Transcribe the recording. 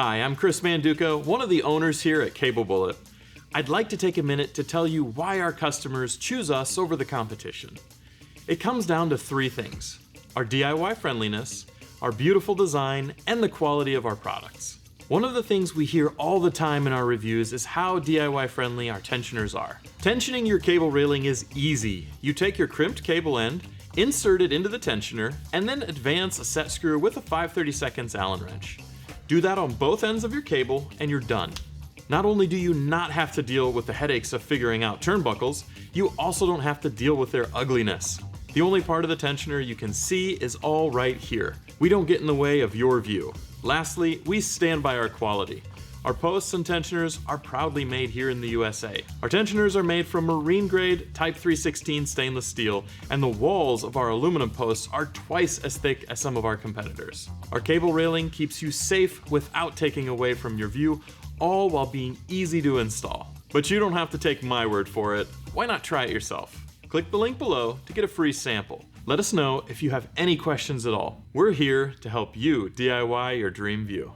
Hi, I'm Chris Manduca, one of the owners here at Cable Bullet. I'd like to take a minute to tell you why our customers choose us over the competition. It comes down to three things: our DIY friendliness, our beautiful design, and the quality of our products. One of the things we hear all the time in our reviews is how DIY friendly our tensioners are. Tensioning your cable railing is easy. You take your crimped cable end, insert it into the tensioner, and then advance a set screw with a 5/32 Allen wrench. Do that on both ends of your cable and you're done. Not only do you not have to deal with the headaches of figuring out turnbuckles, you also don't have to deal with their ugliness. The only part of the tensioner you can see is all right here. We don't get in the way of your view. Lastly, we stand by our quality. Our posts and tensioners are proudly made here in the USA. Our tensioners are made from marine grade Type 316 stainless steel, and the walls of our aluminum posts are twice as thick as some of our competitors. Our cable railing keeps you safe without taking away from your view, all while being easy to install. But you don't have to take my word for it. Why not try it yourself? Click the link below to get a free sample. Let us know if you have any questions at all. We're here to help you DIY your dream view.